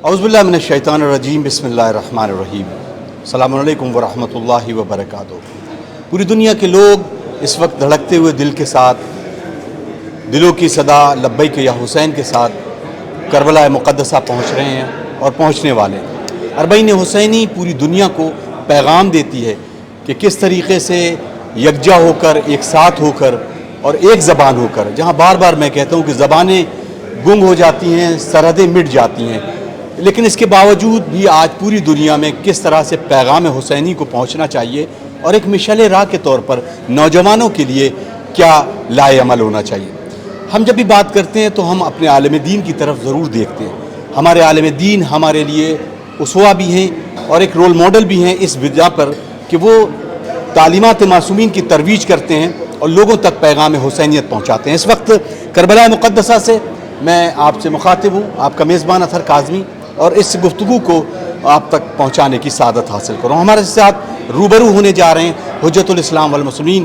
اعوذ من الشیطان الرجیم بسم اللہ الرحمن الرحیم السلام علیکم ورحمۃ اللہ وبرکاتہ۔ پوری دنیا کے لوگ اس وقت دھڑکتے ہوئے دل کے ساتھ، دلوں کی صدا لبیک یا حسین کے ساتھ کربلا مقدسہ پہنچ رہے ہیں اور پہنچنے والے ہیں۔ اربعین حسینی پوری دنیا کو پیغام دیتی ہے کہ کس طریقے سے یکجا ہو کر، ایک ساتھ ہو کر اور ایک زبان ہو کر، جہاں بار بار میں کہتا ہوں کہ زبانیں گنگ ہو جاتی ہیں، سرحدیں مٹ جاتی ہیں، لیکن اس کے باوجود بھی آج پوری دنیا میں کس طرح سے پیغام حسینی کو پہنچنا چاہیے اور ایک مشعل راہ کے طور پر نوجوانوں کے لیے کیا لائے عمل ہونا چاہیے۔ ہم جب بھی بات کرتے ہیں تو ہم اپنے عالم دین کی طرف ضرور دیکھتے ہیں۔ ہمارے عالم دین ہمارے لیے اسوہ بھی ہیں اور ایک رول ماڈل بھی ہیں اس وجہ پر کہ وہ تعلیمات معصومین کی ترویج کرتے ہیں اور لوگوں تک پیغام حسینیت پہنچاتے ہیں۔ اس وقت کربلا مقدسہ سے میں آپ سے مخاطب ہوں، آپ کا میزبان اطہر کاظمی، اور اس گفتگو کو آپ تک پہنچانے کی سعادت حاصل کروں۔ ہمارے ساتھ روبرو ہونے جا رہے ہیں حجت الاسلام والمسلمین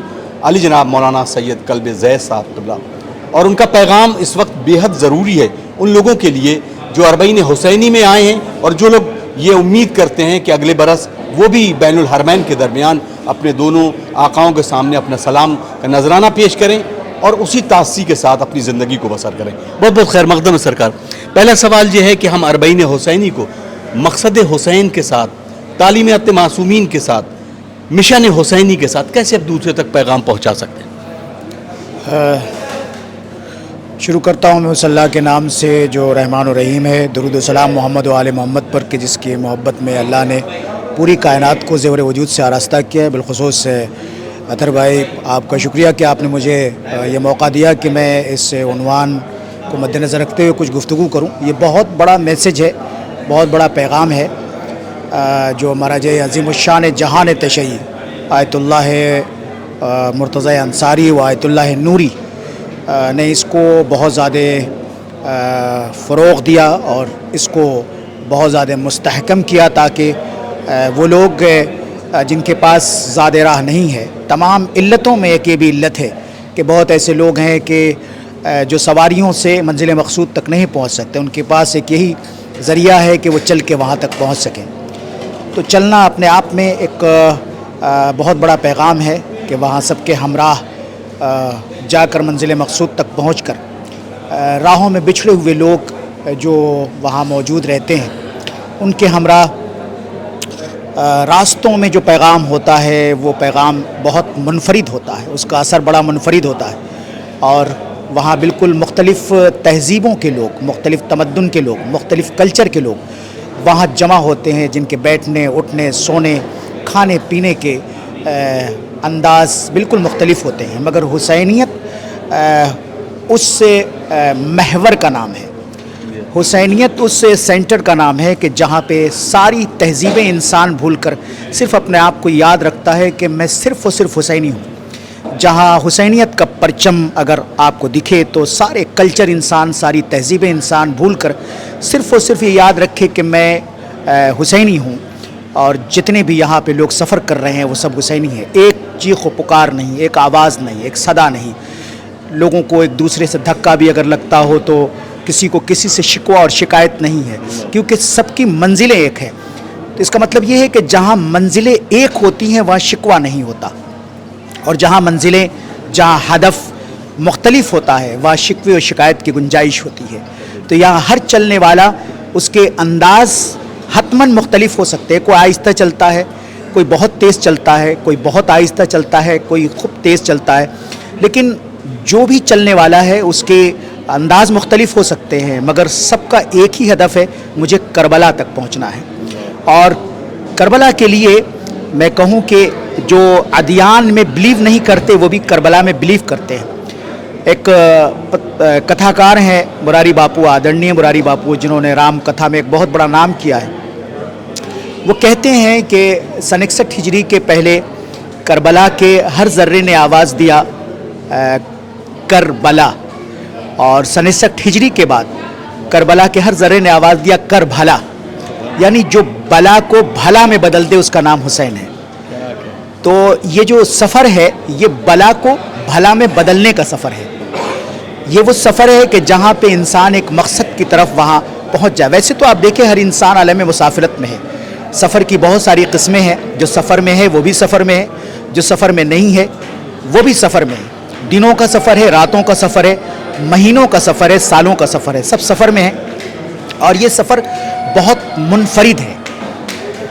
علی جناب مولانا سید کلب زید صاحب قبلہ، اور ان کا پیغام اس وقت بے حد ضروری ہے ان لوگوں کے لیے جو اربعین حسینی میں آئے ہیں اور جو لوگ یہ امید کرتے ہیں کہ اگلے برس وہ بھی بین الحرمین کے درمیان اپنے دونوں آقاؤں کے سامنے اپنا سلام کا نذرانہ پیش کریں اور اسی تاسی کے ساتھ اپنی زندگی کو بسر کریں۔ بہت بہت خیر مقدم ہے سرکار۔ پہلا سوال یہ ہے کہ ہم اربعین حسینی کو مقصد حسین کے ساتھ، تعلیمات معصومین کے ساتھ، مشن حسینی کے ساتھ کیسے اب دوسرے تک پیغام پہنچا سکتے ہیں؟ شروع کرتا ہوں میں اس اللہ کے نام سے جو رحمان و رحیم ہے۔ درود و سلام محمد و آل محمد پر کہ جس کی محبت میں اللہ نے پوری کائنات کو زیور وجود سے آراستہ کیا ہے۔ بالخصوص اطہر بھائی، آپ کا شکریہ کہ آپ نے مجھے یہ موقع دیا کہ میں اس عنوان کو مد نظر رکھتے ہوئے کچھ گفتگو کروں۔ یہ بہت بڑا میسج ہے، بہت بڑا پیغام ہے جو مہاراجہ عظیم الشان جہان تشیع آیت اللہ مرتضی انصاری و آیت اللہ نوری نے اس کو بہت زیادہ فروغ دیا اور اس کو بہت زیادہ مستحکم کیا تاکہ وہ لوگ جن کے پاس زیادہ راہ نہیں ہے، تمام علتوں میں ایک یہ بھی علت ہے کہ بہت ایسے لوگ ہیں کہ جو سواریوں سے منزل مقصود تک نہیں پہنچ سکتے، ان کے پاس ایک یہی ذریعہ ہے کہ وہ چل کے وہاں تک پہنچ سکیں۔ تو چلنا اپنے آپ میں ایک بہت بڑا پیغام ہے کہ وہاں سب کے ہمراہ جا کر منزل مقصود تک پہنچ کر راہوں میں بچھڑے ہوئے لوگ جو وہاں موجود رہتے ہیں ان کے ہمراہ راستوں میں جو پیغام ہوتا ہے وہ پیغام بہت منفرد ہوتا ہے، اس کا اثر بڑا منفرد ہوتا ہے، اور وہاں بالکل مختلف تہذیبوں کے لوگ، مختلف تمدن کے لوگ، مختلف کلچر کے لوگ وہاں جمع ہوتے ہیں جن کے بیٹھنے، اٹھنے، سونے، کھانے پینے کے انداز بالکل مختلف ہوتے ہیں، مگر حسینیت اس سے محور کا نام ہے، حسینیت اس سے سینٹر کا نام ہے کہ جہاں پہ ساری تہذیبیں انسان بھول کر صرف اپنے آپ کو یاد رکھتا ہے کہ میں صرف و صرف حسینی ہوں۔ جہاں حسینیت کا پرچم اگر آپ کو دکھے تو سارے کلچر انسان، ساری تہذیبیں انسان بھول کر صرف و صرف یہ یاد رکھے کہ میں حسینی ہوں، اور جتنے بھی یہاں پہ لوگ سفر کر رہے ہیں وہ سب حسینی ہیں۔ ایک چیخ و پکار نہیں، ایک آواز نہیں، ایک صدا نہیں، لوگوں کو ایک دوسرے سے دھکا بھی اگر لگتا ہو تو کسی کو کسی سے شکوہ اور شکایت نہیں ہے، کیونکہ سب کی منزلیں ایک ہیں۔ تو اس کا مطلب یہ ہے کہ جہاں منزلیں ایک ہوتی ہیں وہاں شکوہ نہیں ہوتا، اور جہاں منزلیں، جہاں ہدف مختلف ہوتا ہے وہاں شکوے اور شکایت کی گنجائش ہوتی ہے۔ تو یہاں ہر چلنے والا اس کے انداز حتماً مختلف ہو سکتے ہیں، کوئی آہستہ چلتا ہے، کوئی بہت تیز چلتا ہے، کوئی بہت آہستہ چلتا ہے، کوئی خوب تیز چلتا ہے، لیکن جو بھی چلنے والا ہے اس کے انداز مختلف ہو سکتے ہیں، مگر سب کا ایک ہی ہدف ہے، مجھے کربلا تک پہنچنا ہے۔ اور کربلا کے لیے میں کہوں کہ جو ادیان میں بلیو نہیں کرتے وہ بھی کربلا میں بلیو کرتے ہیں۔ ایک کتھاکار ہیں مراری باپو، آدرنیہ مراری باپو، جنہوں نے رام کتھا میں ایک بہت بڑا نام کیا ہے۔ وہ کہتے ہیں کہ سن 61 ہجری کے پہلے کربلا کے ہر ذرے نے آواز دیا کربلا، اور سن 61 ہجری کے بعد کربلا کے ہر ذرے نے آواز دیا کر بھلا، یعنی جو بلا کو بھلا میں بدل دے اس کا نام حسین ہے۔ تو یہ جو سفر ہے یہ بلا کو بھلا میں بدلنے کا سفر ہے، یہ وہ سفر ہے کہ جہاں پہ انسان ایک مقصد کی طرف وہاں پہنچ جائے. ویسے تو آپ دیکھیں ہر انسان عالم مسافرت میں ہے. سفر کی بہت ساری قسمیں ہیں. جو سفر میں ہے وہ بھی سفر میں ہے, جو سفر میں نہیں ہے وہ بھی سفر میں ہے. دنوں کا سفر ہے, راتوں کا سفر ہے, مہینوں کا سفر ہے, سالوں کا سفر ہے, سب سفر میں ہے. اور یہ سفر بہت منفرد ہے,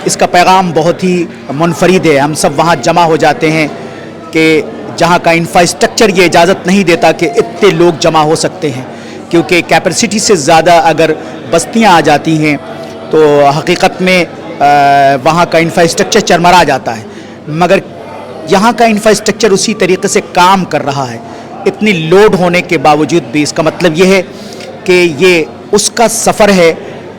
اس کا پیغام بہت ہی منفرد ہے. ہم سب وہاں جمع ہو جاتے ہیں کہ جہاں کا انفراسٹرکچر یہ اجازت نہیں دیتا کہ اتنے لوگ جمع ہو سکتے ہیں, کیونکہ کیپیسٹی سے زیادہ اگر بستیاں آ جاتی ہیں تو حقیقت میں وہاں کا انفراسٹرکچر چرمرا جاتا ہے. مگر یہاں کا انفراسٹرکچر اسی طریقے سے کام کر رہا ہے اتنی لوڈ ہونے کے باوجود بھی. اس کا مطلب یہ ہے کہ یہ اس کا سفر ہے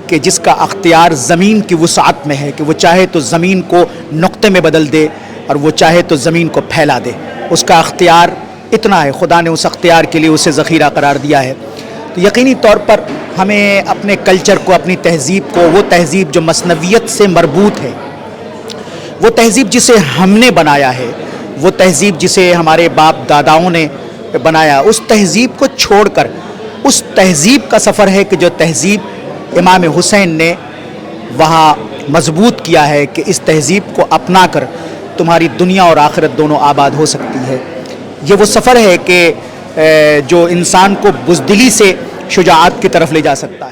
کہ جس کا اختیار زمین کی وسعت میں ہے, کہ وہ چاہے تو زمین کو نقطے میں بدل دے اور وہ چاہے تو زمین کو پھیلا دے. اس کا اختیار اتنا ہے, خدا نے اس اختیار کے لیے اسے ذخیرہ قرار دیا ہے. تو یقینی طور پر ہمیں اپنے کلچر کو, اپنی تہذیب کو, وہ تہذیب جو مثنویت سے مربوط ہے, وہ تہذیب جسے ہم نے بنایا ہے, وہ تہذیب جسے ہمارے باپ داداؤں نے بنایا, اس تہذیب کو چھوڑ کر اس تہذیب کا سفر ہے کہ جو تہذیب امام حسین نے وہاں مضبوط کیا ہے کہ اس تہذیب کو اپنا کر تمہاری دنیا اور آخرت دونوں آباد ہو سکتی ہے. یہ وہ سفر ہے کہ جو انسان کو بزدلی سے شجاعت کی طرف لے جا سکتا ہے.